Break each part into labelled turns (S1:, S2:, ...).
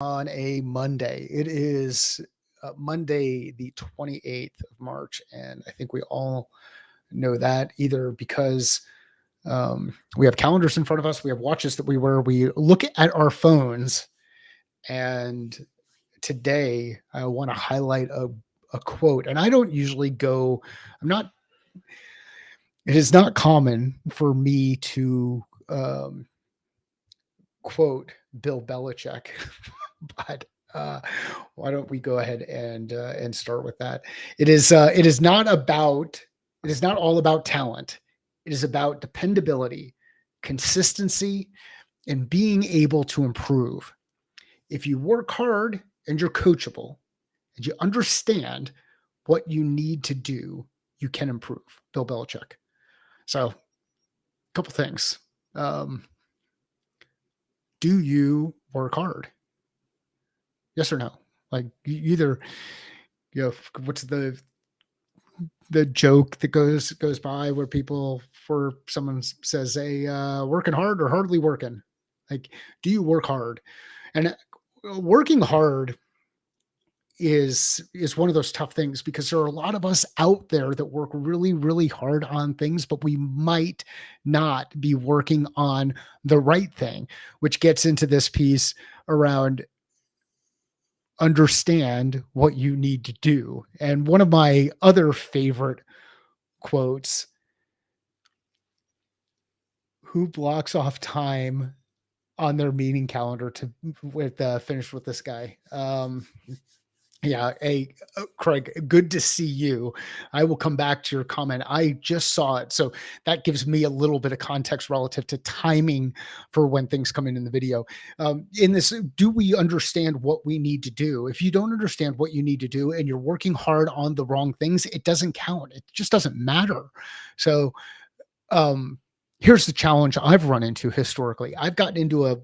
S1: On a Monday. It is Monday, the 28th of March. And I think we all know that either because we have calendars in front of us, we have watches that we wear, we look at our phones. And today I want to highlight a quote. And I don't usually go, I'm not, it is not common for me to quote Bill Belichick, but uh, why don't we go ahead and start with that? It is not about it is not all about talent. It is about dependability, consistency, and being able to improve. If you work hard and you're coachable and you understand what you need to do, you can improve. Bill Belichick. So, a couple things. Um, do you work hard? Yes or no? Like either what's the joke that goes by where people for someone says, "Hey, working hard or hardly working?" Like, do you work hard? And working hard is one of those tough things because there are a lot of us out there that work really really hard on things, but we might not be working on the right thing, which gets into this piece around understand what you need to do. And one of my other favorite quotes, who blocks off time on their meeting calendar to finish with this guy? Yeah, hey, Craig, good to see you. I will come back to your comment. I just saw it. So that gives me a little bit of context relative to timing for when things come in the video. In this, do we understand what we need to do? If you don't understand what you need to do and you're working hard on the wrong things, it doesn't count. It just doesn't matter. So, um, here's the challenge I've run into historically. I've gotten into a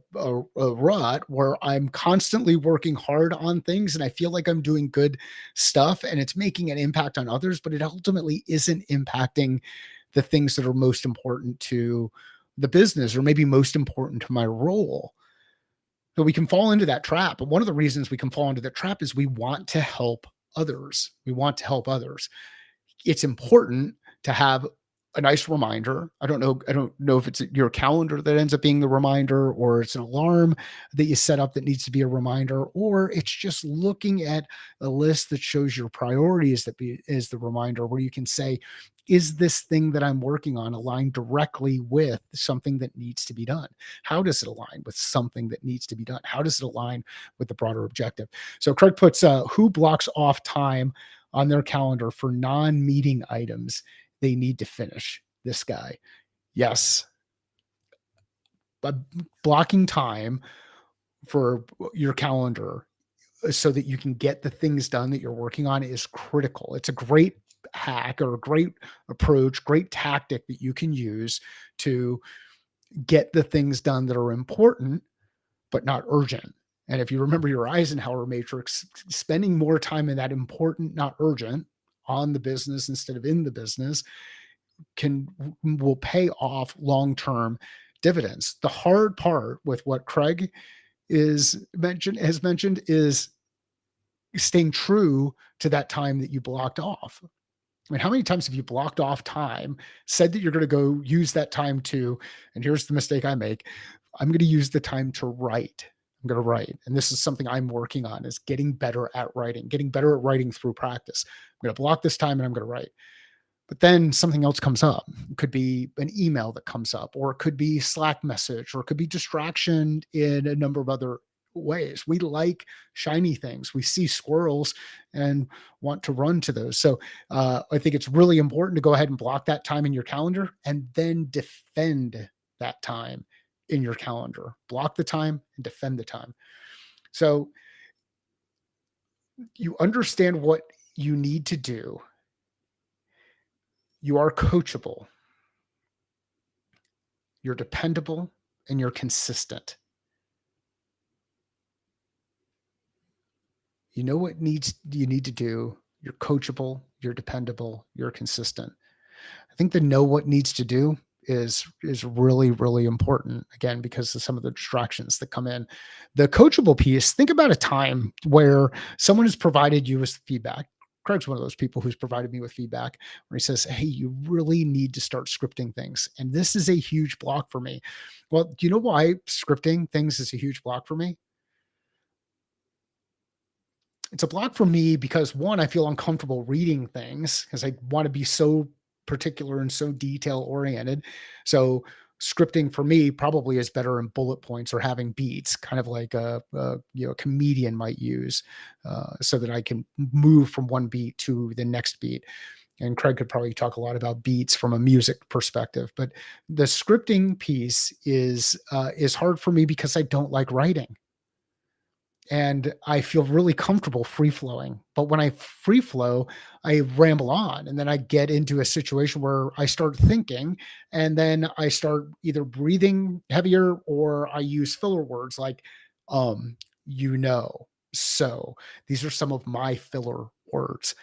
S1: rut where I'm constantly working hard on things and I feel like I'm doing good stuff and it's making an impact on others, but it ultimately isn't impacting the things that are most important to the business or maybe most important to my role. So we can fall into that trap. And one of the reasons we can fall into that trap is we want to help others. We want to help others. It's important to have a nice reminder. I don't know if it's your calendar that ends up being the reminder or it's an alarm that you set up that needs to be a reminder, or it's just looking at a list that shows your priorities is the reminder where you can say, is this thing that I'm working on aligned directly with something that needs to be done? How does it align with something that needs to be done? How does it align with the broader objective? So Craig puts, who blocks off time on their calendar for non-meeting items they need to finish? This guy. Yes. But blocking time for your calendar so that you can get the things done that you're working on is critical. It's a great hack or a great approach, great tactic that you can use to get the things done that are important but not urgent. And if you remember your Eisenhower matrix, spending more time in that important, not urgent, on the business instead of in the business can will pay off long-term dividends. The hard part with what Craig is mentioned has mentioned is staying true to that time that you blocked off. I mean, how many times have you blocked off time, said that you're going to go use that time to, and here's the mistake I make, I'm going to use the time to write. I'm going to write. And this is something I'm working on is getting better at writing, getting better at writing through practice. I'm going to block this time and I'm going to write. But then something else comes up. It could be an email that comes up, or it could be Slack message, or it could be distraction in a number of other ways. We like shiny things. We see squirrels and want to run to those. So I think it's really important to go ahead and block that time in your calendar and then defend that time in your calendar. Block the time and defend the time. So you understand what you need to do. You are coachable. You're dependable and you're consistent. You know what needs you need to do. You're coachable, you're dependable, you're consistent. I think the know what needs to do is really, really important, again, because of some of the distractions that come in. The coachable piece, think about a time where someone has provided you with feedback. Craig's one of those people who's provided me with feedback where he says, "Hey, you really need to start scripting things. And this is a huge block for me." Well, do you know why scripting things is a huge block for me? It's a block for me because one, I feel uncomfortable reading things because I want to be so particular and so detail oriented. So scripting for me probably is better in bullet points or having beats, kind of like a comedian might use, so that I can move from one beat to the next beat. And Craig could probably talk a lot about beats from a music perspective, but the scripting piece is hard for me because I don't like writing and I feel really comfortable free flowing. But when I free flow, I ramble on and then I get into a situation where I start thinking and then I start either breathing heavier or I use filler words like, um, you know. So these are some of my filler words.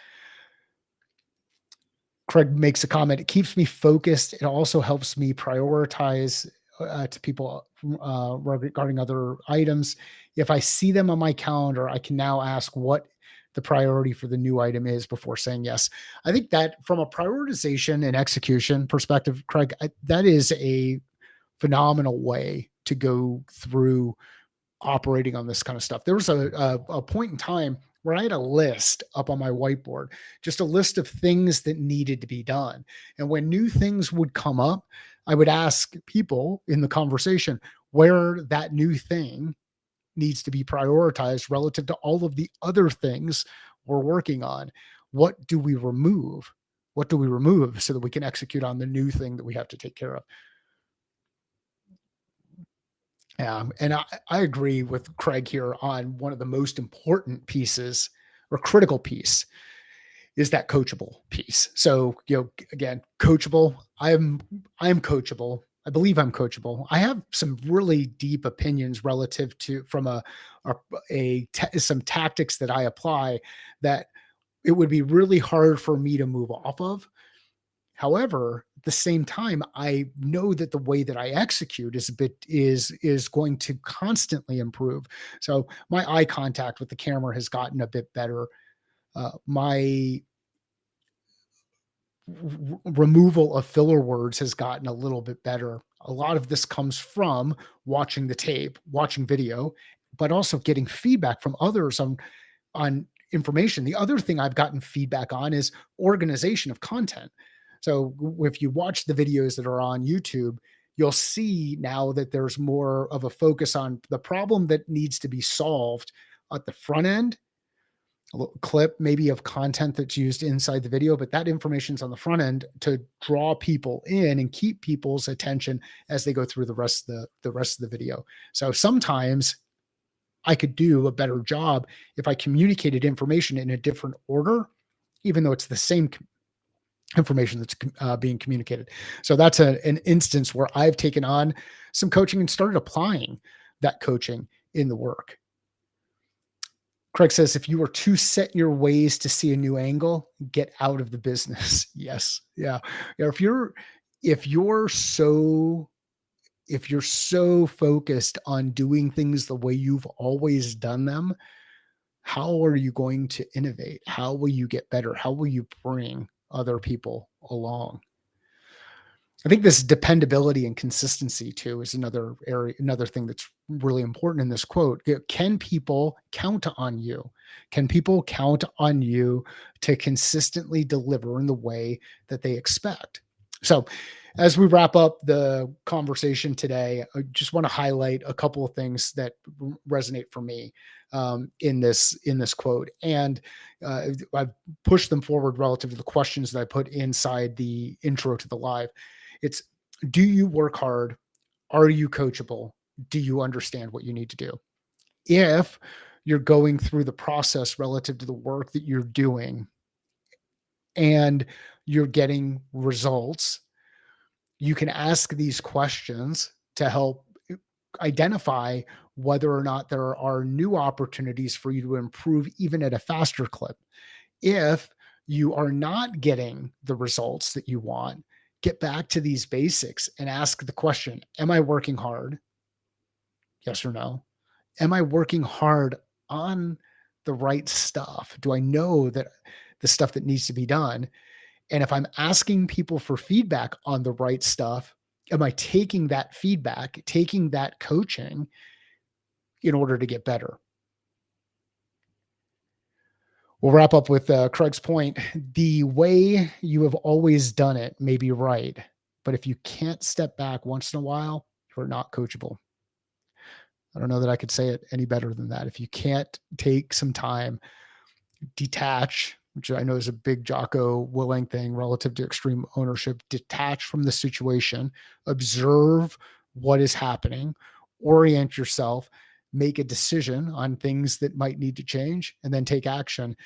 S1: Craig makes a comment. It keeps me focused. It also helps me prioritize to people regarding other items. If I see them on my calendar, I can now ask what the priority for the new item is before saying yes. I think that from a prioritization and execution perspective, Craig, that is a phenomenal way to go through operating on this kind of stuff. There was a point in time where I had a list up on my whiteboard, just a list of things that needed to be done. And when new things would come up, I would ask people in the conversation where that new thing needs to be prioritized relative to all of the other things we're working on. What do we remove? What do we remove so that we can execute on the new thing that we have to take care of? And I agree with Craig here on one of the most important pieces or critical piece is that coachable piece. So, again, coachable. I'm coachable. I believe I'm coachable. I have some really deep opinions relative to from a, some tactics that I apply that it would be really hard for me to move off of. However, at the same time, I know that the way that I execute is going to constantly improve. So my eye contact with the camera has gotten a bit better. My removal of filler words has gotten a little bit better. A lot of this comes from watching the tape, watching video, but also getting feedback from others on information. The other thing I've gotten feedback on is organization of content. So if you watch the videos that are on YouTube, you'll see now that there's more of a focus on the problem that needs to be solved at the front end, a little clip maybe of content that's used inside the video, but that information's on the front end to draw people in and keep people's attention as they go through the rest of the video. So sometimes I could do a better job if I communicated information in a different order, even though it's the same information that's being communicated. So that's an instance where I've taken on some coaching and started applying that coaching in the work. Craig says, if you are too set in your ways to see a new angle, get out of the business. Yes. Yeah. Yeah. If you're so if you're so focused on doing things the way you've always done them, how are you going to innovate? How will you get better? How will you bring other people along? I think this dependability and consistency too is another area, another thing that's really important in this quote. Can people count on you? Can people count on you to consistently deliver in the way that they expect? So, as we wrap up the conversation today, I just want to highlight a couple of things that resonate for me in this quote, and I've pushed them forward relative to the questions that I put inside the intro to the live. It's, do you work hard? Are you coachable? Do you understand what you need to do? If you're going through the process relative to the work that you're doing and you're getting results, you can ask these questions to help identify whether or not there are new opportunities for you to improve even at a faster clip. If you are not getting the results that you want, get back to these basics and ask the question, am I working hard? Yes or no? Am I working hard on the right stuff? Do I know that the stuff that needs to be done? And if I'm asking people for feedback on the right stuff, am I taking that feedback, taking that coaching in order to get better? We'll wrap up with Craig's point. The way you have always done it may be right, but if you can't step back once in a while, you're not coachable. I don't know that I could say it any better than that. If you can't take some time, detach, which I know is a big Jocko Willing thing relative to extreme ownership, detach from the situation, observe what is happening, orient yourself, make a decision on things that might need to change, and then take action.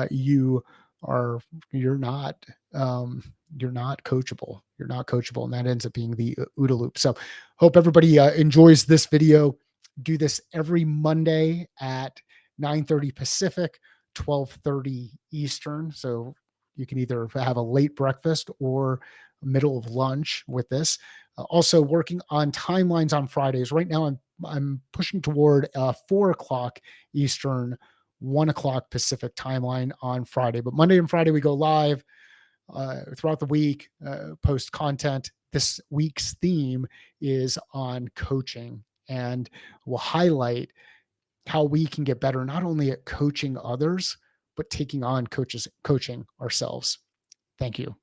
S1: You are you're not you're not coachable. You're not coachable, and that ends up being the OODA loop. So, hope everybody enjoys this video. Do this every Monday at 9:30 Pacific, 12:30 Eastern. So you can either have a late breakfast or middle of lunch with this. Also working on timelines on Fridays. Right now, I'm pushing toward 4 o'clock Eastern, 1 o'clock Pacific timeline on Friday. But Monday and Friday we go live throughout the week, post content. This week's theme is on coaching, and we'll highlight how we can get better not only at coaching others, but taking on coaching ourselves. Thank you.